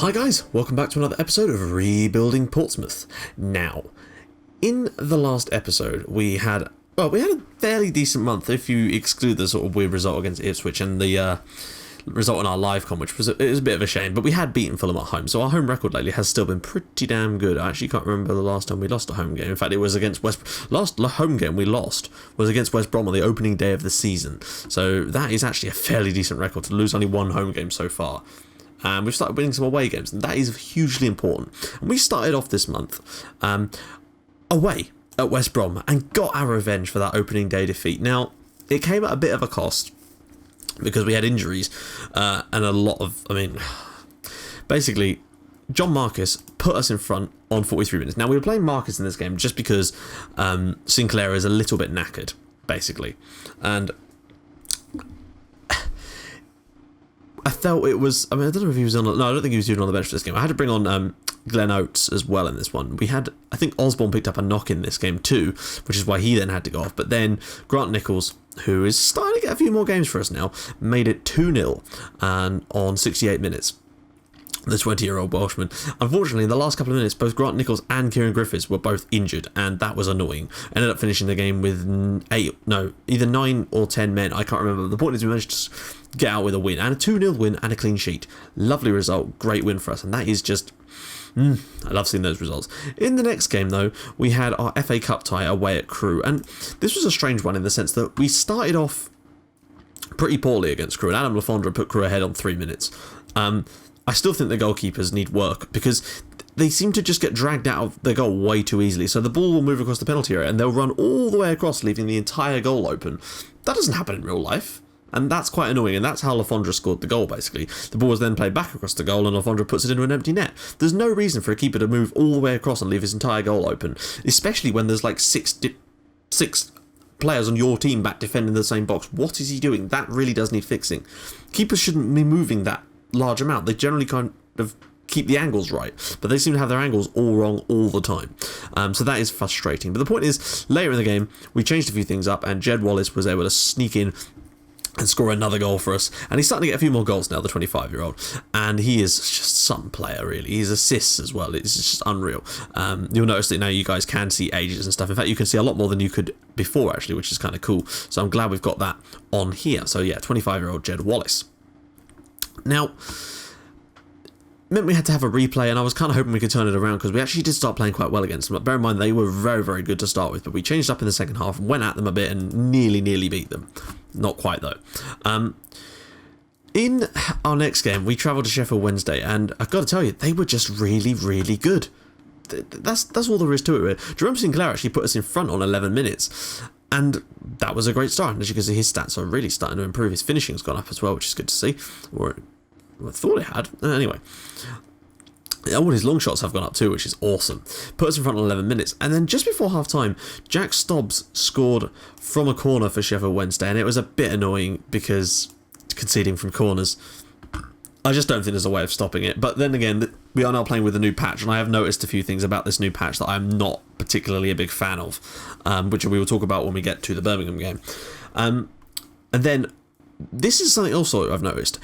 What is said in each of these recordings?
Hi guys, welcome back to another episode of Rebuilding Portsmouth. Now, in the last episode we had a fairly decent month if you exclude the sort of weird result against Ipswich and the result in our live con, which was a bit of a shame, but we had beaten Fulham at home, so our home record lately has still been pretty damn good. I actually can't remember the last time we lost a home game. In fact, it was against last home game we lost was against West Brom on the opening day of the season, so that is actually a fairly decent record to lose only one home game so far. And we've started winning some away games, and that is hugely important. And we started off this month away at West Brom and got our revenge for that opening day defeat. Now, it came at a bit of a cost because we had injuries and a lot of, basically, John Marcus put us in front on 43 minutes. Now, we were playing Marcus in this game just because Sinclair is a little bit knackered, basically. And I felt it was, I don't know if he was on, no, I don't think he was even on the bench for this game. I had to bring on Glenn Oates as well in this one. We had, I think Osborne picked up a knock in this game too, which is why he then had to go off. But then Grant Nichols, who is starting to get a few more games for us now, made it 2-0 and on 68 minutes. The 20-year-old Welshman. Unfortunately, in the last couple of minutes, both Grant Nichols and Kieran Griffiths were both injured, and that was annoying. Ended up finishing the game with either 9 or 10 men. I can't remember. The point is we managed to get out with a win, and a 2-0 win and a clean sheet. Lovely result. Great win for us, and that is just... I love seeing those results. In the next game, though, we had our FA Cup tie away at Crewe, and this was a strange one in the sense that we started off pretty poorly against Crewe, and Adam Lafondra put Crewe ahead on 3 minutes. I still think the goalkeepers need work because they seem to just get dragged out of their goal way too easily. So the ball will move across the penalty area and they'll run all the way across, leaving the entire goal open. That doesn't happen in real life. And that's quite annoying, and that's how Lafondra scored the goal, basically. The ball was then played back across the goal, and Lafondra puts it into an empty net. There's no reason for a keeper to move all the way across and leave his entire goal open, especially when there's like six players on your team back defending the same box. What is he doing? That really does need fixing. Keepers shouldn't be moving that large amount. They generally kind of keep the angles right, but they seem to have their angles all wrong all the time. So that is frustrating. But the point is, later in the game, we changed a few things up, and Jed Wallace was able to sneak in and score another goal for us. And he's starting to get a few more goals now, the 25-year-old. And he is just some player, really. He's assists as well. It's just unreal. You'll notice that now you guys can see ages and stuff. In fact, you can see a lot more than you could before, actually, which is kind of cool. So I'm glad we've got that on here. So yeah, 25-year-old Jed Wallace. Now, meant we had to have a replay, and I was kind of hoping we could turn it around because we actually did start playing quite well against them. But bear in mind, they were very, very good to start with, but we changed up in the second half, went at them a bit, and nearly beat them. Not quite, though. In our next game, we travelled to Sheffield Wednesday, and I've got to tell you, they were just really, really good. That's all there is to it. Jerome Sinclair actually put us in front on 11 minutes, and that was a great start. And as you can see, his stats are really starting to improve. His finishing's gone up as well, which is good to see. Or I thought it had. Anyway, all his long shots have gone up too, which is awesome. Put us in front in 11 minutes. And then just before half-time, Jack Stobbs scored from a corner for Sheffield Wednesday, and it was a bit annoying because conceding from corners, I just don't think there's a way of stopping it. But then again, we are now playing with a new patch, and I have noticed a few things about this new patch that I'm not particularly a big fan of, which we will talk about when we get to the Birmingham game. And then this is something also I've noticed.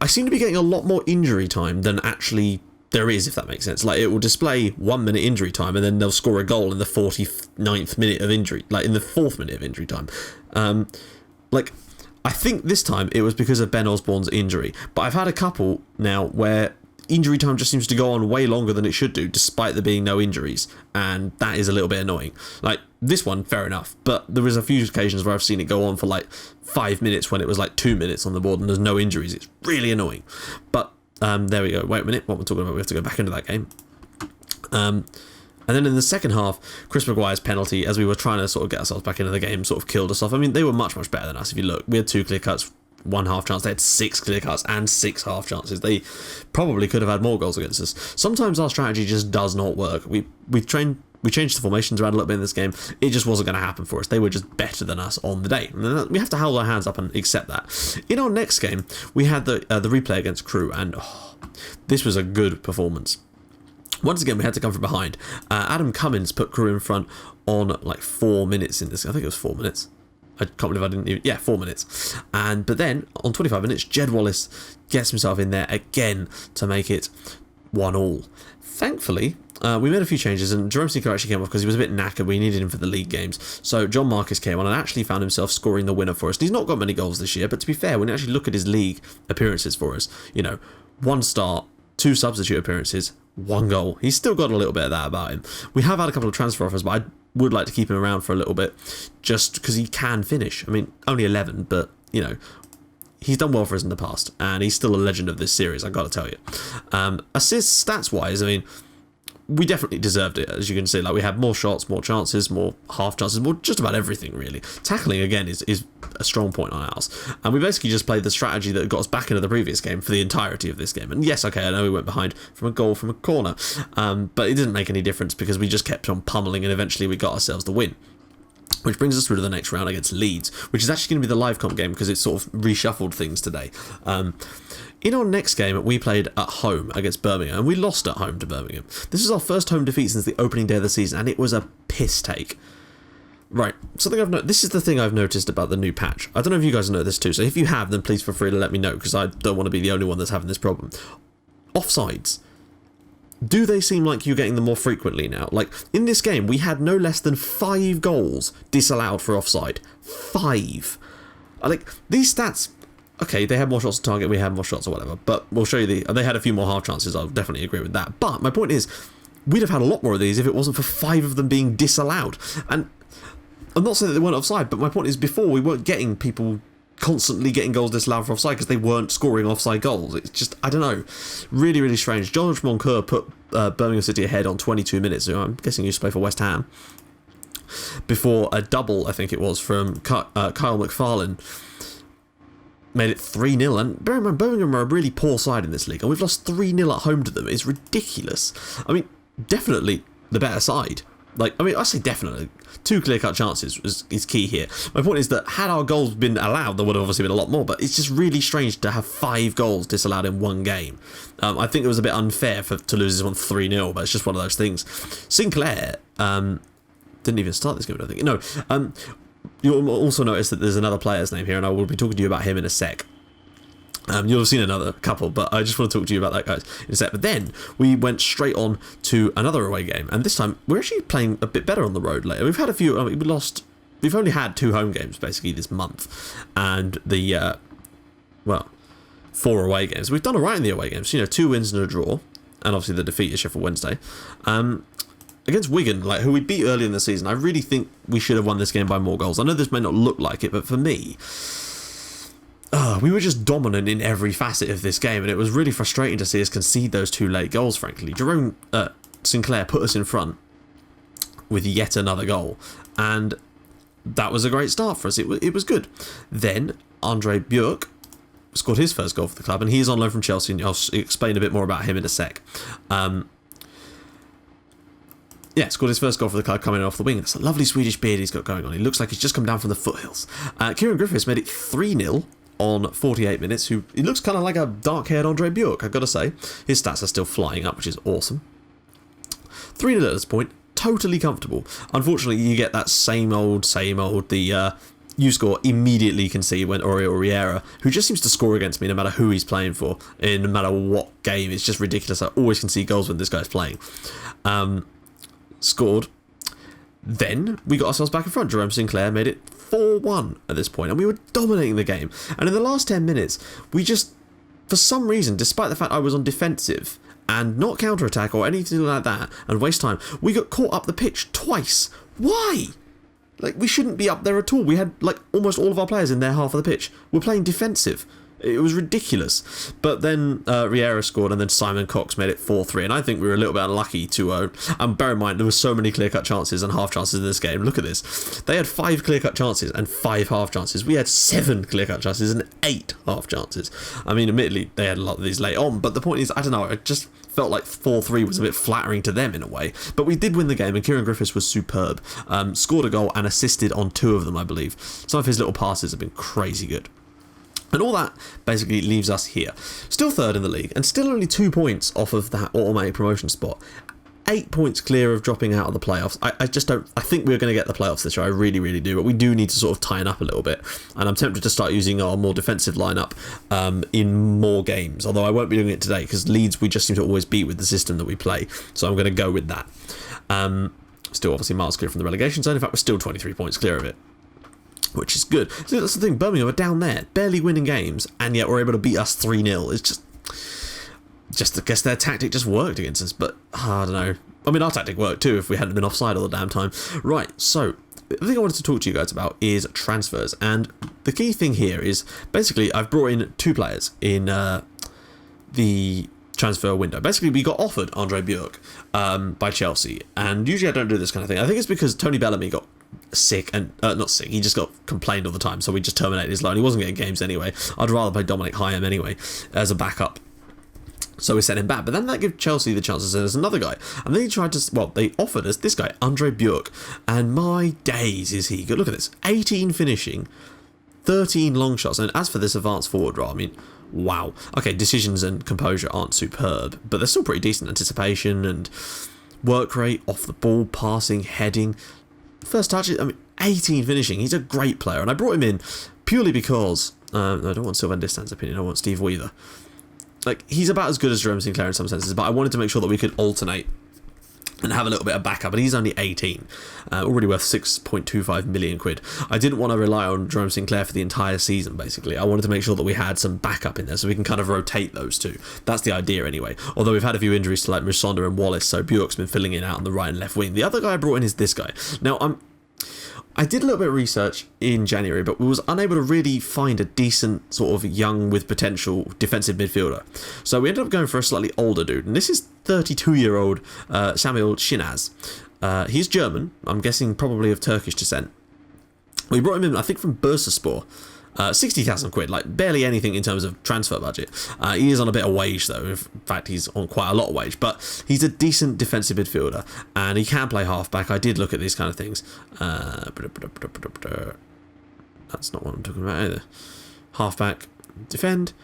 I seem to be getting a lot more injury time than actually there is, if that makes sense. Like, it will display 1 minute injury time, and then they'll score a goal in the 49th minute of injury, like in the 4th minute of injury time. I think this time it was because of Ben Osborne's injury, but I've had a couple now where injury time just seems to go on way longer than it should do, despite there being no injuries, and that is a little bit annoying. Like, this one, fair enough, but there was a few occasions where I've seen it go on for like 5 minutes when it was like 2 minutes on the board and there's no injuries. It's really annoying. But there we go. Wait a minute, what we're talking about, we have to go back into that game. And then in the second half, Chris Maguire's penalty, as we were trying to sort of get ourselves back into the game, sort of killed us off. I mean, they were much, much better than us. If you look, we had 2 clear cuts, 1 half chance. They had 6 clear cuts and 6 half chances. They probably could have had more goals against us. Sometimes our strategy just does not work. We changed the formations around a little bit in this game. It just wasn't going to happen for us. They were just better than us on the day. And we have to hold our hands up and accept that. In our next game, we had the replay against Crewe, and this was a good performance. Once again, we had to come from behind. Adam Cummins put Crewe in front on like 4 minutes in this. I think it was 4 minutes. I can't believe I didn't even... Yeah, 4 minutes. But then, on 25 minutes, Jed Wallace gets himself in there again to make it 1-1. Thankfully, we made a few changes, and Jerome Sinclair actually came off because he was a bit knackered. We needed him for the league games. So John Marcus came on and actually found himself scoring the winner for us. And he's not got many goals this year, but to be fair, when you actually look at his league appearances for us, 1 start, 2 substitute appearances, 1 goal. He's still got a little bit of that about him. We have had a couple of transfer offers, but I would like to keep him around for a little bit just because he can finish. I mean, only 11, but, he's done well for us in the past, and he's still a legend of this series, I've got to tell you. Assists, stats-wise, I mean, we definitely deserved it, as you can see. Like, we had more shots, more chances, more half chances, more just about everything, really. Tackling, again, is a strong point on ours. And we basically just played the strategy that got us back into the previous game for the entirety of this game. And yes, okay, I know we went behind from a goal from a corner, but it didn't make any difference because we just kept on pummeling, and eventually we got ourselves the win. Which brings us through to the next round against Leeds, which is actually going to be the live comp game because it sort of reshuffled things today. In our next game, we played at home against Birmingham, and we lost at home to Birmingham. This is our first home defeat since the opening day of the season, and it was a piss take. Right, this is the thing I've noticed about the new patch. I don't know if you guys know this too, so if you have, then please feel free to let me know, because I don't want to be the only one that's having this problem. Offsides. Do they seem like you're getting them more frequently now? Like, in this game, we had no less than 5 goals disallowed for offside. 5. Like, these stats, okay, they had more shots on target, we had more shots or whatever, but we'll show you they had a few more half chances, I'll definitely agree with that. But my point is, we'd have had a lot more of these if it wasn't for 5 of them being disallowed. And I'm not saying that they weren't offside, but my point is, before, we weren't getting people constantly getting goals disallowed for offside because they weren't scoring offside goals. It's just, I don't know, really, really strange. George Moncur put Birmingham City ahead on 22 minutes, so I'm guessing he used to play for West Ham, before a double, I think it was, from Kyle McFarlane made it 3-0, and bear in mind, Birmingham are a really poor side in this league, and we've lost 3-0 at home to them. It's ridiculous. I mean, definitely the better side. Like, I mean, I say definitely. 2 clear-cut chances is key here. My point is that had our goals been allowed, there would have obviously been a lot more, but it's just really strange to have 5 goals disallowed in one game. I think it was a bit unfair to lose this one 3-0, but it's just one of those things. Sinclair didn't even start this game, I think. No, you'll also notice that there's another player's name here, and I will be talking to you about him in a sec. You'll have seen another couple, but I just want to talk to you about that, guys, in a sec. But then we went straight on to another away game, and this time we're actually playing a bit better on the road later. We've had a few. We've only had 2 home games basically this month, and the 4 away games. We've done alright in the away games. 2 wins and a draw, and obviously the defeat is Sheffield Wednesday. Against Wigan, who we beat early in the season, I really think we should have won this game by more goals. I know this may not look like it, but for me, we were just dominant in every facet of this game, and it was really frustrating to see us concede those 2 late goals, frankly. Jerome Sinclair put us in front with yet another goal, and that was a great start for us. It was good. Then Andre Björk scored his first goal for the club, and he's on loan from Chelsea, and I'll explain a bit more about him in a sec. Scored his first goal for the club coming off the wing. It's a lovely Swedish beard he's got going on. He looks like he's just come down from the foothills. Kieran Griffiths made it 3-0 on 48 minutes. He looks kind of like a dark-haired Andre Björk, I've got to say. His stats are still flying up, which is awesome. 3-0 at this point, totally comfortable. Unfortunately, you get that same old, you score, immediately concede when Oriol Riera, who just seems to score against me no matter who he's playing for, in no matter what game. It's just ridiculous. I always concede goals when this guy's playing. Scored. Then we got ourselves back in front. Jerome Sinclair made it 4-1 at this point, and we were dominating the game. And in the last 10 minutes, we just, for some reason, despite the fact I was on defensive and not counter-attack or anything like that and waste time, we got caught up the pitch twice. Why? We shouldn't be up there at all. We had almost all of our players in their half of the pitch. We're playing defensive. It was ridiculous. But then Riera scored, and then Simon Cox made it 4-3, and I think we were a little bit unlucky to... bear in mind, there were so many clear-cut chances and half chances in this game. Look at this. They had 5 clear-cut chances and 5 half chances. We had 7 clear-cut chances and 8 half chances. I mean, admittedly, they had a lot of these late on, but the point is, I don't know, it just felt like 4-3 was a bit flattering to them in a way. But we did win the game, and Kieran Griffiths was superb. Scored a goal and assisted on 2 of them, I believe. Some of his little passes have been crazy good. And all that basically leaves us here. Still third in the league, and still only 2 points off of that automatic promotion spot. 8 points clear of dropping out of the playoffs. I just don't. I think we're going to get the playoffs this year. I really, really do. But we do need to sort of tighten up a little bit. And I'm tempted to start using our more defensive lineup in more games. Although I won't be doing it today because Leeds we just seem to always beat with the system that we play. So I'm going to go with that. Still, obviously, miles clear from the relegation zone. In fact, we're still 23 points clear of it, which is good. So that's the thing. Birmingham are down there, barely winning games, and yet we're able to beat us 3-0. It's just I guess their tactic just worked against us, but I don't know. I mean, our tactic worked too if we hadn't been offside all the damn time. Right, so the thing I wanted to talk to you guys about is transfers, and the key thing here is basically I've brought in 2 players in the transfer window. Basically, we got offered Andre Bjork by Chelsea, and usually I don't do this kind of thing. I think it's because Tony Bellamy got sick, and not sick, he just got complained all the time, so we just terminated his loan. He wasn't getting games anyway. I'd rather play Dominic Hyam anyway as a backup. So we sent him back, but then that gave Chelsea the chance to send us another guy. And then they offered us this guy, Andre Bjork. And my days is he good. Look at this, 18 finishing, 13 long shots. And as for this advanced forward role, I mean, wow. Okay, decisions and composure aren't superb, but they're still pretty decent. Anticipation and work rate, off the ball, passing, heading. First touches, I mean, 18 finishing. He's a great player. And I brought him in purely because, I don't want Sylvain Distan's opinion, I want Steve Weaver. Like, he's about as good as Jerome Sinclair in some senses, but I wanted to make sure that we could alternate and have a little bit of backup, and he's only 18, already worth 6.25 million quid. I didn't want to rely on Jerome Sinclair for the entire season, basically. I wanted to make sure that we had some backup in there, so we can kind of rotate those two. That's the idea, anyway. Although we've had a few injuries to, like, Musonda and Wallace, so Bjork's been filling in out on the right and left wing. The other guy I brought in is this guy. Now, I did a little bit of research in January, but we was unable to really find a decent sort of young with potential defensive midfielder. So we ended up going for a slightly older dude, and this is 32-year-old Samuel Shinaz. He's German, I'm guessing probably of Turkish descent. We brought him in, I think, from Bursaspor. 60,000 quid, like barely anything in terms of transfer budget. He is on a bit of wage though. In fact, he's on quite a lot of wage, but he's a decent defensive midfielder and he can play halfback. I did look at these kind of things. That's not what I'm talking about either. Halfback, defend,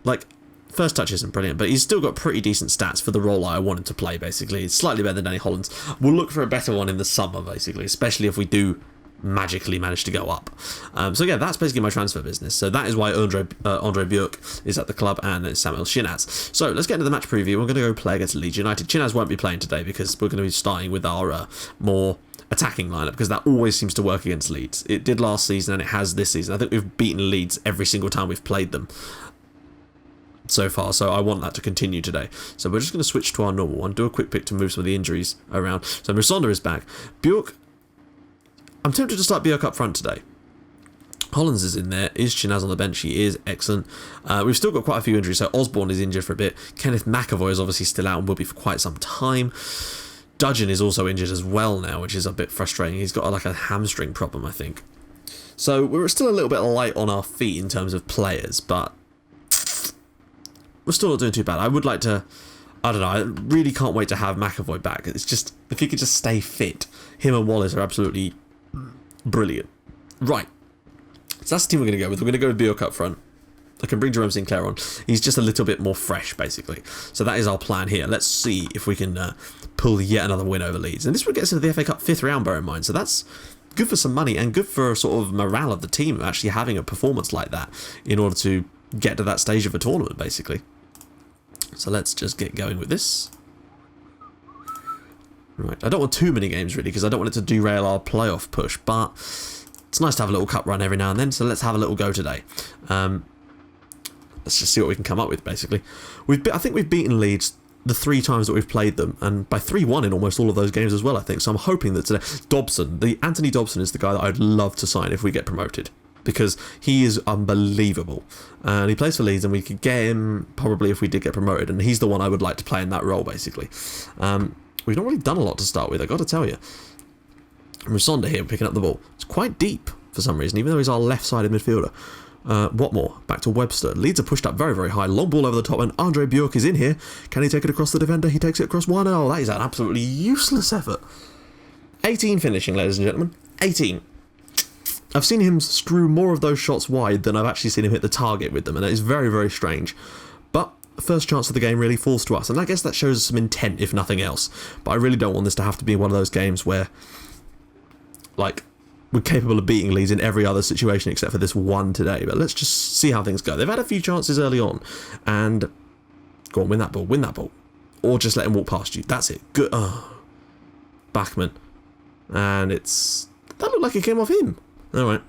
like first touch isn't brilliant, but he's still got pretty decent stats for the role I wanted to play. Basically, it's slightly better than Danny Hollands. We'll look for a better one in the summer, basically, especially if we do magically managed to go up. So yeah, that's basically my transfer business. So that is why Andre Bjork is at the club and it's Samuel Shinaz. So let's get into the match preview. We're going to go play against Leeds United. Shinaz won't be playing today because we're going to be starting with our more attacking lineup because that always seems to work against Leeds. It did last season and it has this season. I think we've beaten Leeds every single time we've played them so far, so I want that to continue today. So we're just going to switch to our normal one, do a quick pick to move some of the injuries around. So Musonda is back. Bjork, I'm tempted to start Bjork up front today. Hollands is in there. Is Shinaz on the bench? He is. Excellent. We've still got quite a few injuries. So Osborne is injured for a bit. Kenneth McAvoy is obviously still out and will be for quite some time. Dudgeon is also injured as well now, which is a bit frustrating. He's got like a hamstring problem, I think. So we're still a little bit light on our feet in terms of players, but we're still not doing too bad. I would like to, I don't know, I really can't wait to have McAvoy back. It's just, if he could just stay fit, him and Wallace are absolutely brilliant. Right. So that's the team we're going to go with. We're going to go with Bjork up front. I can bring Jerome Sinclair on. He's just a little bit more fresh, basically. So that is our plan here. Let's see if we can pull yet another win over Leeds. And this would get us into the FA Cup 5th round, bear in mind. So that's good for some money and good for sort of morale of the team, actually having a performance like that in order to get to that stage of a tournament, basically. So let's just get going with this. Right, I don't want too many games really because I don't want it to derail our playoff push, but it's nice to have a little cup run every now and then, so let's have a little go today. Let's just see what we can come up with, basically. I think we've beaten Leeds the 3 times that we've played them, and by 3-1 in almost all of those games as well, I think. So I'm hoping that today... Anthony Dobson is the guy that I'd love to sign if we get promoted, because he is unbelievable. And he plays for Leeds, and we could get him probably if we did get promoted, and he's the one I would like to play in that role, basically. We've not really done a lot to start with, I got to tell you. Musonda here picking up the ball. It's quite deep for some reason, even though he's our left-sided midfielder. Watmore back to Webster. Leeds are pushed up very, very high. Long ball over the top, and Andre Bjork is in here. Can he take it across the defender? He takes it across 1-0. That is an absolutely useless effort. 18 finishing, ladies and gentlemen. 18. I've seen him screw more of those shots wide than I've actually seen him hit the target with them, and that is very, very strange. But first chance of the game really falls to us, and I guess that shows some intent, if nothing else. But I really don't want this to have to be one of those games where, like, we're capable of beating Leeds in every other situation except for this one today. But let's just see how things go. They've had a few chances early on, and go on, win that ball, or just let him walk past you. That's it. Good. Oh. Backman, and that looked like it came off him. All right.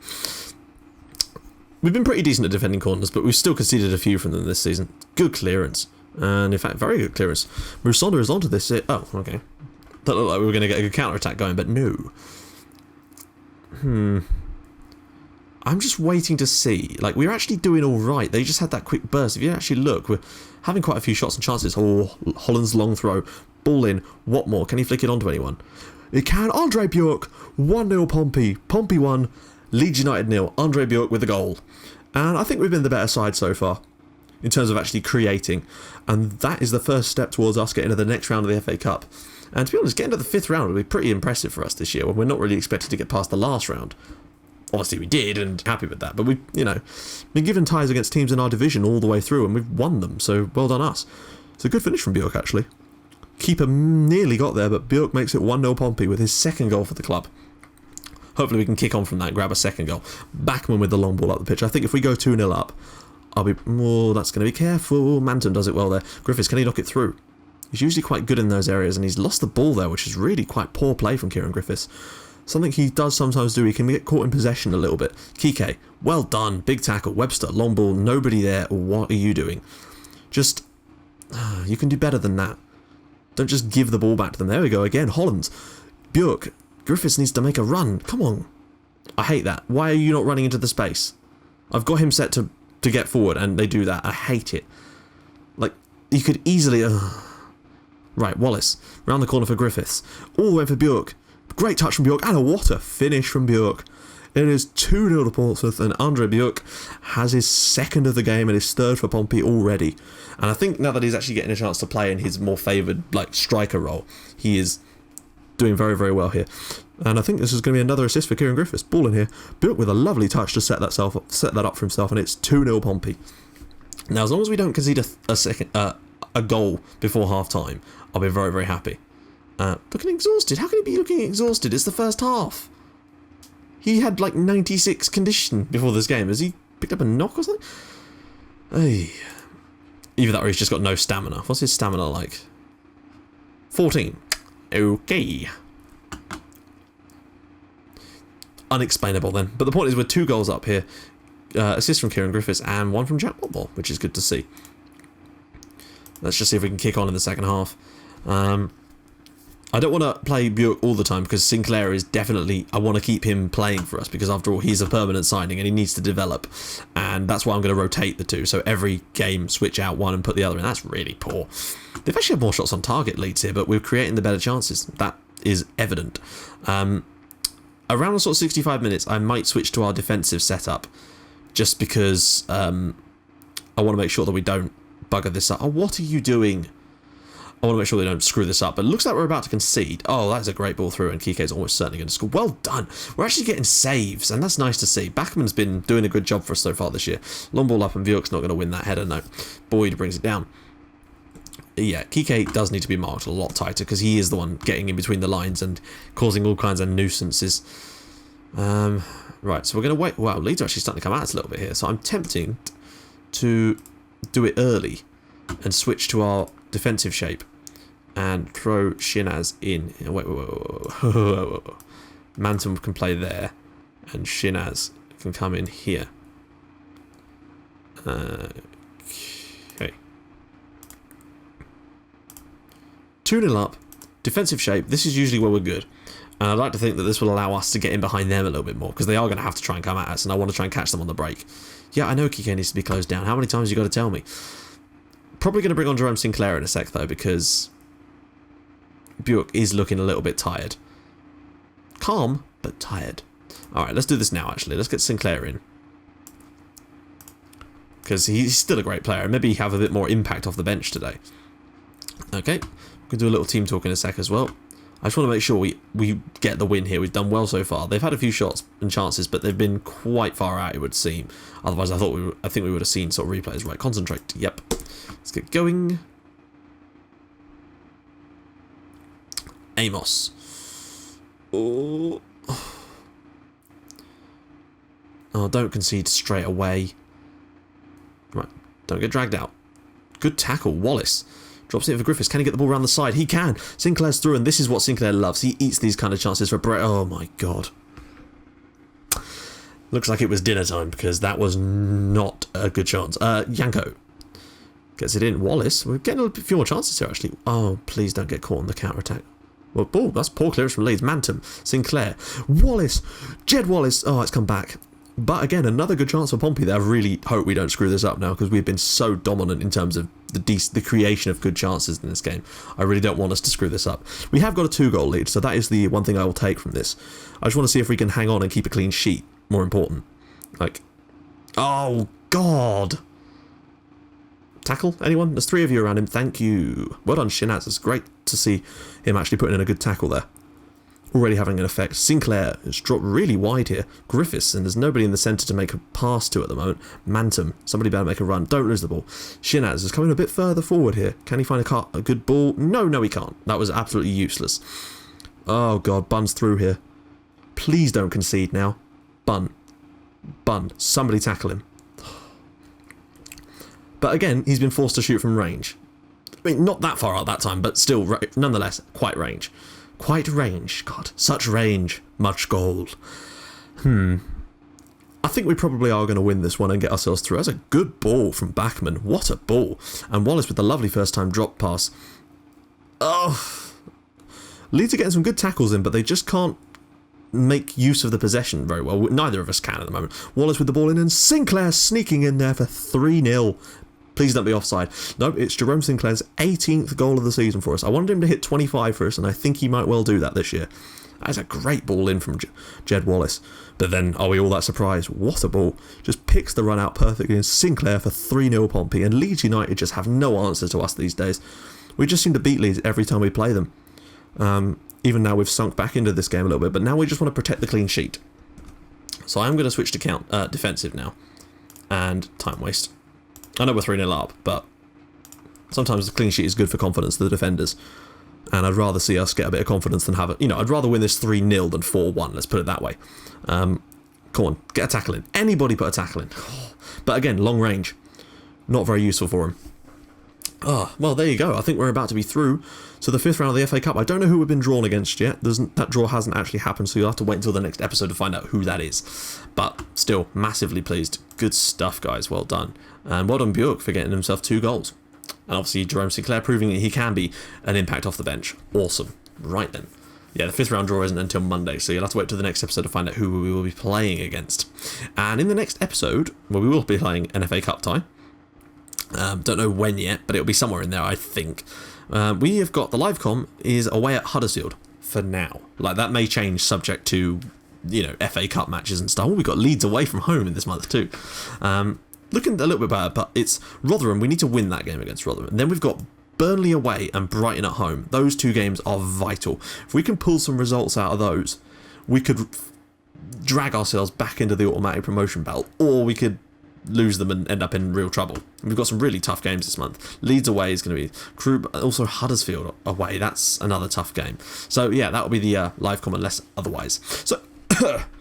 We've been pretty decent at defending corners, but we've still conceded a few from them this season. Good clearance. And in fact, very good clearance. Musonda is onto this. Oh, okay. That looked like we were going to get a good counter-attack going, but no. I'm just waiting to see. Like, we're actually doing all right. They just had that quick burst. If you actually look, we're having quite a few shots and chances. Oh, Holland's long throw. Ball in. What more? Can he flick it onto anyone? It can. Andre Bjork. 1-0 Pompey. Pompey 1. Leeds United 0. Andre Bjork with the goal. And I think we've been the better side so far in terms of actually creating. And that is the first step towards us getting to the next round of the FA Cup. And to be honest, getting to the 5th round would be pretty impressive for us this year when we're not really expected to get past the last round. Obviously we did, and happy with that. But we've, been given ties against teams in our division all the way through, and we've won them. So well done us. It's a good finish from Bjork, actually. Keeper nearly got there, but Bjork makes it 1-0 Pompey with his 2nd goal for the club. Hopefully we can kick on from that and grab a 2nd goal. Backman with the long ball up the pitch. I think if we go 2-0 up, that's going to be careful. Manton does it well there. Griffiths, can he knock it through? He's usually quite good in those areas, and he's lost the ball there, which is really quite poor play from Kieran Griffiths. Something he does sometimes do, he can get caught in possession a little bit. Kike, well done. Big tackle. Webster, long ball, nobody there. What are you doing? Just, you can do better than that. Don't just give the ball back to them. There we go again. Holland. Bjork. Griffiths needs to make a run. Come on. I hate that. Why are you not running into the space? I've got him set to get forward, and they do that. I hate it. Like, you could easily... Right, Wallace. Round the corner for Griffiths. All the way for Bjork. Great touch from Bjork, and what a finish from Bjork. It is 2-0 to Portsmouth, and Andre Bjork has his 2nd of the game and his 3rd for Pompey already. And I think now that he's actually getting a chance to play in his more favoured, striker role, he is doing very, very well here. And I think this is going to be another assist for Kieran Griffiths. Ball in here. Bjork with a lovely touch to set that up for himself, and it's 2-0 Pompey. Now, as long as we don't concede a goal before half-time, I'll be very, very happy. Looking exhausted. How can he be looking exhausted? It's the first half. He had 96 condition before this game. Has he picked up a knock or something? Hey. Either that or he's just got no stamina. What's his stamina like? 14. Okay. Unexplainable then. But the point is we're 2 goals up here. Assist from Kieran Griffiths and 1 from Jack Wobble, which is good to see. Let's just see if we can kick on in the second half. I don't want to play Bjork all the time because Sinclair is definitely... I want to keep him playing for us because after all he's a permanent signing and he needs to develop, and that's why I'm going to rotate the 2, so every game switch out one and put the other in. That's really poor. They've actually had more shots on target, Leeds, here, but we're creating the better chances. That is evident. Around the sort of 65 minutes I might switch to our defensive setup just because I want to make sure that we don't bugger this up. Oh, what are you doing? I want to make sure they don't screw this up, but it looks like we're about to concede. Oh, that's a great ball through, and Kike's almost certainly going to score. Well done. We're actually getting saves, and that's nice to see. Backman's been doing a good job for us so far this year. Long ball up, and Bjork's not going to win that header, no. Boyd brings it down. Yeah, Kike does need to be marked a lot tighter, because he is the one getting in between the lines and causing all kinds of nuisances. Right, so we're going to wait. Wow, Leeds are actually starting to come out a little bit here, so I'm tempting to do it early and switch to our defensive shape and throw Shinaz in. Wait. Manton can play there and Shinaz can come in here. Okay. 2-0 up, defensive shape. This is usually where we're good. And I'd like to think that this will allow us to get in behind them a little bit more, because they are going to have to try and come at us, and I want to try and catch them on the break. Yeah, I know Kike needs to be closed down. How many times have you got to tell me? Probably going to bring on Jerome Sinclair in a sec, though, because Bjork is looking a little bit tired. Calm, but tired. Alright, let's do this now, actually. Let's get Sinclair in. Because he's still a great player, and maybe have a bit more impact off the bench today. Okay, we're going to do a little team talk in a sec as well. I just want to make sure we get the win here. We've done well so far. They've had a few shots and chances, but they've been quite far out, it would seem. Otherwise, I think we would have seen sort of replays. Right, concentrate. Yep. Let's get going. Amos. Oh. Oh, don't concede straight away. Right, don't get dragged out. Good tackle, Wallace. Drops it for Griffiths. Can he get the ball around the side? He can. Sinclair's through, and this is what Sinclair loves. He eats these kind of chances for Brett. Oh my god. Looks like it was dinner time, because that was not a good chance. Yanko gets it in. Wallace. We're getting a few more chances here, actually. Oh, please don't get caught on the counter-attack. Well, ball. That's poor clearance from Leeds. Mantum. Sinclair. Wallace. Jed Wallace. Oh, it's come back. But again, another good chance for Pompey there. I really hope we don't screw this up now, because we've been so dominant in terms of the creation of good chances in this game. I really don't want us to screw this up. We have got a 2-goal lead, so that is the one thing I will take from this. I just want to see if we can hang on and keep a clean sheet. More important. Like, oh, God. Tackle? Anyone? There's 3 of you around him. Thank you. Well done, Shinaz. It's great to see him actually putting in a good tackle there. Already having an effect. Sinclair has dropped really wide here. Griffiths, and there's nobody in the centre to make a pass to at the moment. Mantum, somebody better make a run. Don't lose the ball. Shinaz is coming a bit further forward here. Can he find a good ball? No, he can't. That was absolutely useless. Oh, God. Bun's through here. Please don't concede now. Bun. Somebody tackle him. But again, he's been forced to shoot from range. I mean, not that far out that time, but still, nonetheless, quite range. Quite range. God, such range. Much goal. I think we probably are going to win this one and get ourselves through. That's a good ball from Backman. What a ball. And Wallace with the lovely first-time drop pass. Oh. Leeds are getting some good tackles in, but they just can't make use of the possession very well. Neither of us can at the moment. Wallace with the ball in, and Sinclair sneaking in there for 3-0. Please don't be offside. No, it's Jerome Sinclair's 18th goal of the season for us. I wanted him to hit 25 for us, and I think he might well do that this year. That's a great ball in from Jed Wallace. But then, are we all that surprised? What a ball. Just picks the run out perfectly, and Sinclair for 3-0 Pompey. And Leeds United just have no answer to us these days. We just seem to beat Leeds every time we play them. Even now we've sunk back into this game a little bit, but now we just want to protect the clean sheet. So I'm going to switch to defensive now. And time waste. I know we're 3-0 up, but sometimes the clean sheet is good for confidence to the defenders. And I'd rather see us get a bit of confidence than have it. You know, I'd rather win this 3-0 than 4-1, let's put it that way. Come on, get a tackle in. Anybody put a tackle in. But again, long range. Not very useful for him. Oh, well, there you go. I think we're about to be through to the 5th round of the FA Cup. I don't know who we've been drawn against yet. That draw hasn't actually happened, so you'll have to wait until the next episode to find out who that is. But still, massively pleased. Good stuff, guys. Well done. And well done, Bjork, for getting himself 2 goals. And obviously, Jerome Sinclair proving that he can be an impact off the bench. Awesome. Right then. Yeah, the 5th round draw isn't until Monday, so you'll have to wait till the next episode to find out who we will be playing against. And in the next episode, well, we will be playing an FA Cup tie. Don't know when yet, but it'll be somewhere in there, I think. We have got the live com is away at Huddersfield for now. Like, that may change subject to, you know, FA Cup matches and stuff. Oh, we've got Leeds away from home in this month too. Looking a little bit bad, but it's Rotherham. We need to win that game against Rotherham. And then we've got Burnley away and Brighton at home. Those 2 games are vital. If we can pull some results out of those, we could drag ourselves back into the automatic promotion battle, or we could lose them and end up in real trouble. We've got some really tough games this month. Leeds away is going to be Crew, also Huddersfield away. That's another tough game. So yeah, that will be the live comment unless otherwise. So,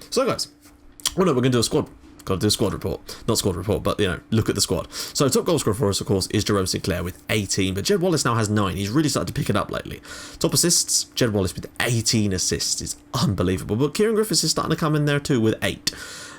so guys, well, no, we're going to do a squad. Got to do a squad report. Not squad report, but, you know, look at the squad. So top goal scorer for us, of course, is Jerome Sinclair with 18, but Jed Wallace now has 9. He's really started to pick it up lately. Top assists, Jed Wallace with 18 assists is unbelievable, but Kieran Griffiths is starting to come in there too with 8.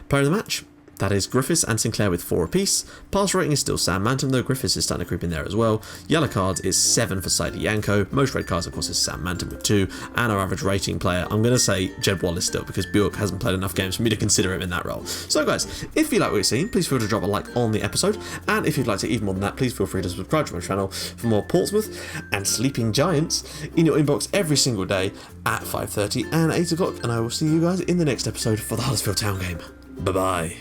Player of the match, that is Griffiths and Sinclair with 4 apiece. Pass rating is still Sam Mantum, though Griffiths is starting to creep in there as well. Yellow cards is 7 for Saidi Yanko. Most red cards, of course, is Sam Mantum with 2. And our average rating player, I'm going to say Jed Wallace still, because Bjork hasn't played enough games for me to consider him in that role. So guys, if you like what you've seen, please feel free to drop a like on the episode. And if you'd like to even more than that, please feel free to subscribe to my channel for more Portsmouth and Sleeping Giants in your inbox every single day at 5:30 and 8 o'clock. And I will see you guys in the next episode for the Huddersfield Town game. Bye-bye.